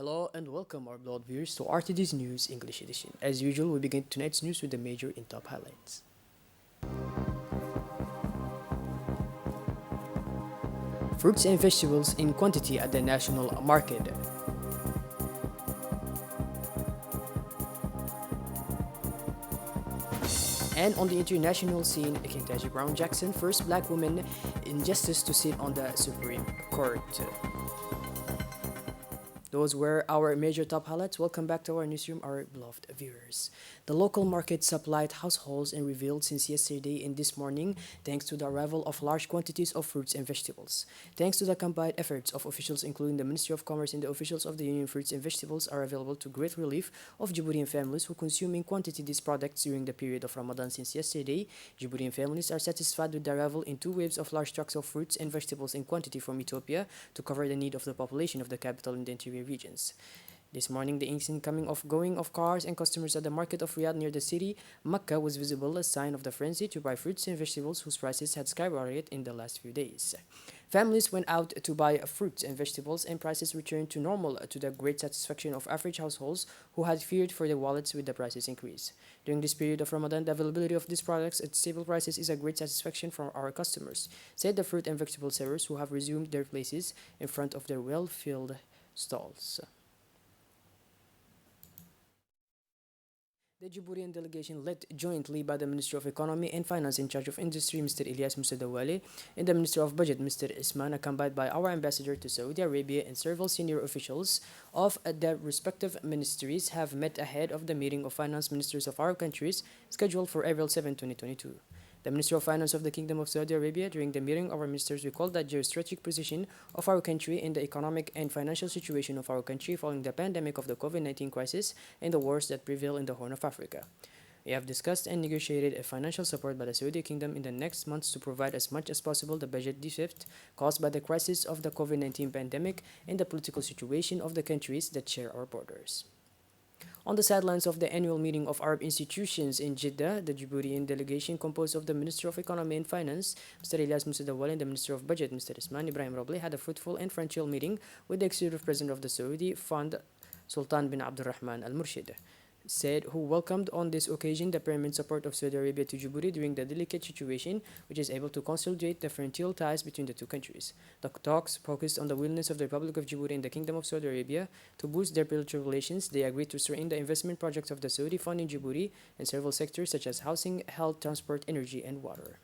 Hello and welcome our beloved viewers to RTD's News English Edition. As usual, we begin tonight's news with the major and top highlights. Fruits and vegetables in quantity at the national market. And on the international scene, Ketanji Brown Jackson, first black woman in justice to sit on the Supreme Court. Those were our major top highlights. Welcome back to our newsroom, our beloved viewers. The local market supplied households and revealed since yesterday and this morning thanks to the arrival of large quantities of fruits and vegetables. Thanks to the combined efforts of officials including the Ministry of Commerce and the officials of the Union, fruits and vegetables are available to great relief of Djiboutian families who consume in quantity these products during the period of Ramadan since yesterday. Djiboutian families are satisfied with the arrival in two waves of large trucks of fruits and vegetables in quantity from Ethiopia to cover the need of the population of the capital and the interior regions. This morning, the incoming of going of cars and customers at the market of Riyadh near the city, Mecca, was visible, a sign of the frenzy to buy fruits and vegetables whose prices had skyrocketed in the last few days. Families went out to buy fruits and vegetables, and prices returned to normal to the great satisfaction of average households who had feared for their wallets with the prices increase. During this period of Ramadan, the availability of these products at stable prices is a great satisfaction for our customers, said the fruit and vegetable sellers who have resumed their places in front of their well-filled stalls. The Djiboutian delegation, led jointly by the Minister of Economy and Finance in charge of industry, Mr. Ilyas Musadawali, and the Minister of Budget, Mr. Isman, accompanied by our ambassador to Saudi Arabia and several senior officials of their respective ministries, have met ahead of the meeting of finance ministers of our countries scheduled for April 7, 2022. The Minister of Finance of the Kingdom of Saudi Arabia, during the meeting of our ministers, recalled the geostrategic position of our country and the economic and financial situation of our country following the pandemic of the COVID-19 crisis and the wars that prevail in the Horn of Africa. We have discussed and negotiated a financial support by the Saudi Kingdom in the next months to provide as much as possible the budget deficit caused by the crisis of the COVID-19 pandemic and the political situation of the countries that share our borders. On the sidelines of the annual meeting of Arab institutions in Jeddah, the Djiboutian delegation, composed of the Minister of Economy and Finance, Mr. Ilyas Musadawal, and the Minister of Budget, Mr. Isman Ibrahim Roble, had a fruitful and fruitful meeting with the Executive President of the Saudi Fund, Sultan bin Abdulrahman Al Murshid, said, who welcomed on this occasion the permanent support of Saudi Arabia to Djibouti during the delicate situation, which is able to consolidate the frontier ties between the two countries. The talks focused on the willingness of the Republic of Djibouti and the Kingdom of Saudi Arabia to boost their bilateral relations. They agreed to strengthen the investment projects of the Saudi Fund in Djibouti in several sectors such as housing, health, transport, energy, and water.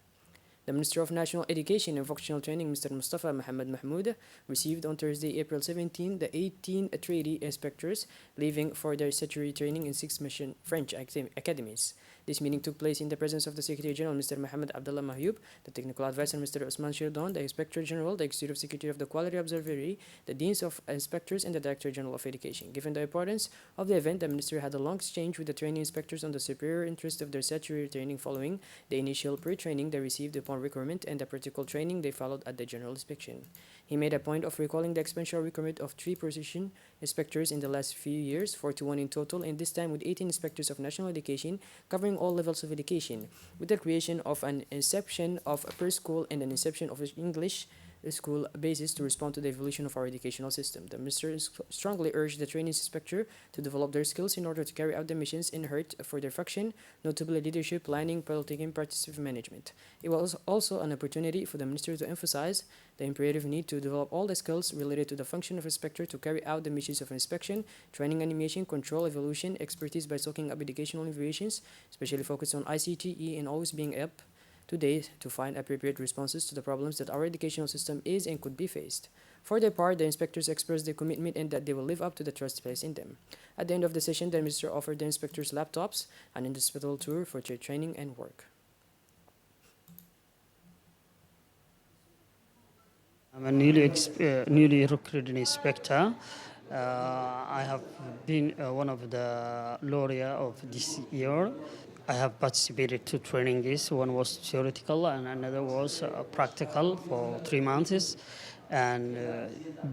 The Minister of National Education and Vocational Training, Mr. Mustafa Mohammed Mahmoud, received on Thursday, April 17, the 18 trainee inspectors leaving for their statutory training in 6 mission French academies. This meeting took place in the presence of the Secretary General, Mr. Mohammed Abdullah Mahyoub, the Technical Advisor, Mr. Osman Shirdon, the Inspector General, the Executive Secretary of the Quality Observatory, the Deans of Inspectors, and the Director General of Education. Given the importance of the event, the Minister had a long exchange with the trainee inspectors on the superior interest of their statutory training following the initial pre-training they received upon requirement and the practical training they followed at the general inspection. He made a point of recalling the exponential requirement of 3 precision inspectors in the last few years, 41 in total, and this time with 18 inspectors of national education covering all levels of education, with the creation of an inception of a preschool and an inception of English school basis to respond to the evolution of our educational system. The Minister strongly urged the training inspector to develop their skills in order to carry out the missions inherent for their function, notably leadership, planning, politics, and participative management. It was also an opportunity for the Minister to emphasize the imperative need to develop all the skills related to the function of inspector to carry out the missions of inspection, training, animation, control, evaluation, expertise by soaking up educational innovations, especially focused on ICTE, and always being up today to find appropriate responses to the problems that our educational system is and could be faced. For their part, the inspectors expressed their commitment and that they will live up to the trust placed in them. At the end of the session, the Minister offered the inspectors laptops and an hospital tour for their training and work. I'm a newly recruited inspector. I have been one of the laureate of this year. I have participated to trainings. One was theoretical and another was practical for 3 months. And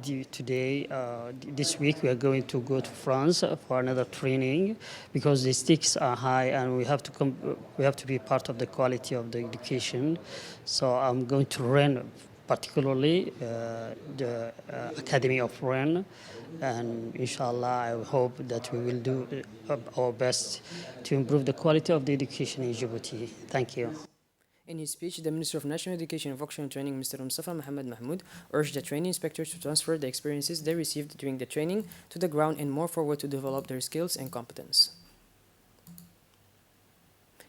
this week, we are going to go to France for another training because the stakes are high and we have to be part of the quality of the education. So I'm going to learn particularly the Academy of REN. And inshallah, I hope that we will do our best to improve the quality of the education in Djibouti. Thank you. In his speech, the Minister of National Education and Vocational Training, Mr. Mustafa Mohammed Mahmoud, urged the training inspectors to transfer the experiences they received during the training to the ground and more forward to develop their skills and competence.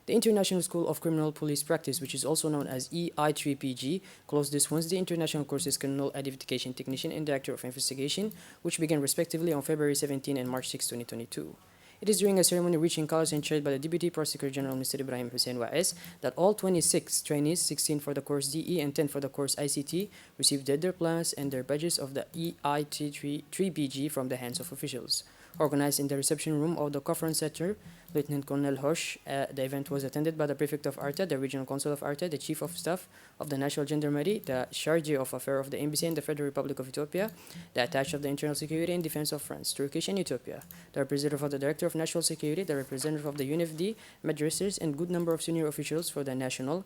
The International School of Criminal Police Practice, which is also known as EI3PG, closed this Wednesday international courses Criminal Identification Technician and Director of Investigation, which began respectively on February 17 and March 6, 2022. It is during a ceremony reaching colors and chaired by the Deputy Prosecutor General Mr. Ibrahim Hussein Wa'ez that all 26 trainees, 16 for the course DE and 10 for the course ICT, received their plans and their badges of the EI3PG from the hands of officials. Organized in the reception room of the conference center, Lieutenant Colonel Hosh, the event was attended by the Prefect of Arta, the Regional Consul of Arta, the Chief of Staff of the National Gendarmerie, the Charge of Affairs of the Embassy in the Federal Republic of Ethiopia, the Attaché of the Internal Security and Defense of France, Turkish and Ethiopia, the representative of the Director of National Security, the representative of the UNFD, madrasas, and good number of senior officials for the National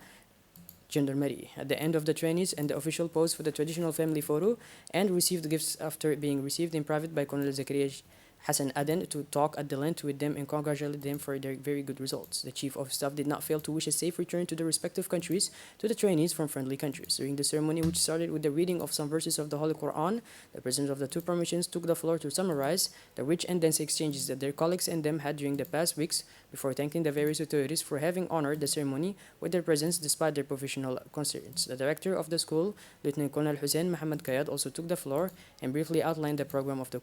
Gendarmerie. At the end of the trainees and the official posed for the traditional family photo and received gifts after being received in private by Colonel Zakaria Hassan Aden to talk at the length with them and congratulate them for their very good results. The Chief of Staff did not fail to wish a safe return to the respective countries to the trainees from friendly countries. During the ceremony, which started with the reading of some verses of the Holy Quran, the president of the two promotions took the floor to summarize the rich and dense exchanges that their colleagues and them had during the past weeks before thanking the various authorities for having honored the ceremony with their presence despite their professional concerns. The director of the school, Lieutenant Colonel Hussein Mohammed Kayad, also took the floor and briefly outlined the program of the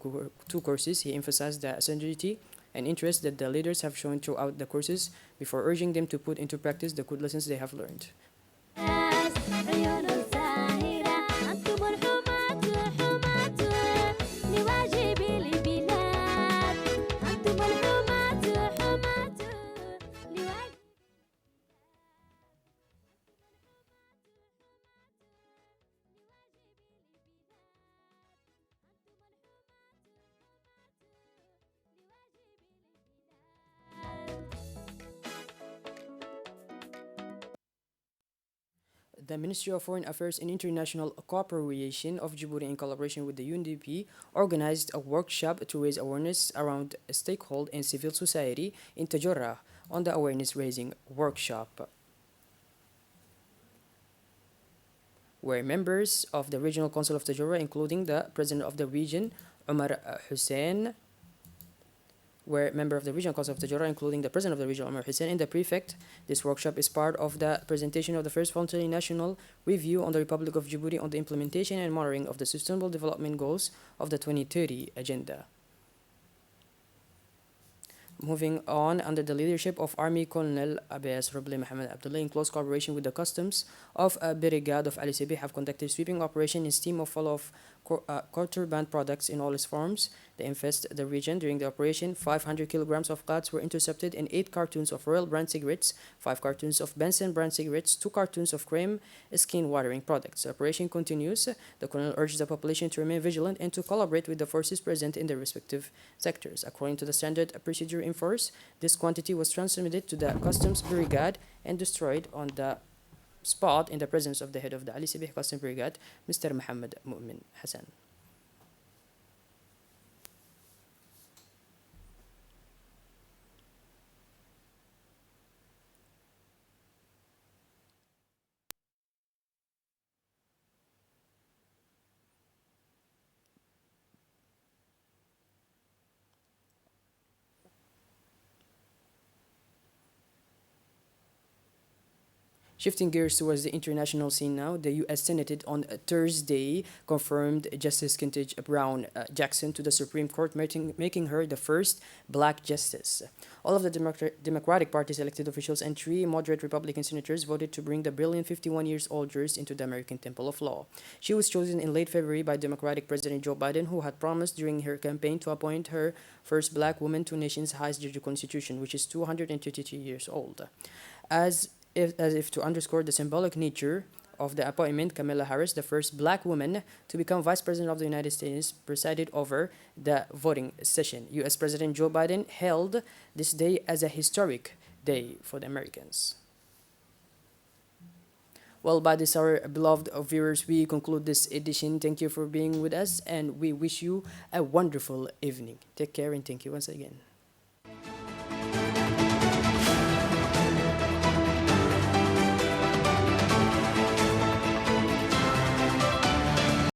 two courses. He emphasized the assiduity and interest that the leaders have shown throughout the courses before urging them to put into practice the good lessons they have learned. The Ministry of Foreign Affairs and International Cooperation of Djibouti, in collaboration with the UNDP, organized a workshop to raise awareness around stakeholder and civil society in Tajora on the awareness raising workshop, where members of the Regional Council of Tajora, including the President of the region, Omar Hussein, where member of the Regional Council of Tajora, including the President of the region, Omar Hussein, and the Prefect. This workshop is part of the presentation of the first voluntary national review on the Republic of Djibouti on the implementation and monitoring of the Sustainable Development Goals of the 2030 Agenda. Moving on, under the leadership of Army Colonel Abbas Roble Mohammed Abdullah, in close collaboration with the customs of a brigade of Ali Sebi, have conducted sweeping operation in steam of follow of contraband products in all its forms. They infest the region. During the operation, 500 kilograms of glads were intercepted and 8 cartons of Royal brand cigarettes, 5 cartons of Benson brand cigarettes, 2 cartons of cream skin watering products. The operation continues. The Colonel urged the population to remain vigilant and to collaborate with the forces present in their respective sectors. According to the standard procedure in force, this quantity was transmitted to the Customs Brigade and destroyed on the spot in the presence of the head of the Ali Sibih Customs Brigade, Mr. Muhammad Mu'min Hassan. Shifting gears towards the international scene now, the U.S. Senate on Thursday confirmed Justice Ketanji Brown Jackson to the Supreme Court, making her the first black justice. All of the Democratic Party's elected officials and 3 moderate Republican senators voted to bring the brilliant 51-year-old jurist into the American Temple of Law. She was chosen in late February by Democratic President Joe Biden, who had promised during her campaign to appoint her first black woman to nation's highest judicial institution, which is 233 years old. As if to underscore the symbolic nature of the appointment, Kamala Harris, the first black woman to become Vice President of the United States, presided over the voting session. U.S. President Joe Biden hailed this day as a historic day for the Americans. Well, by this, our beloved viewers, we conclude this edition. Thank you for being with us, and we wish you a wonderful evening. Take care and thank you once again.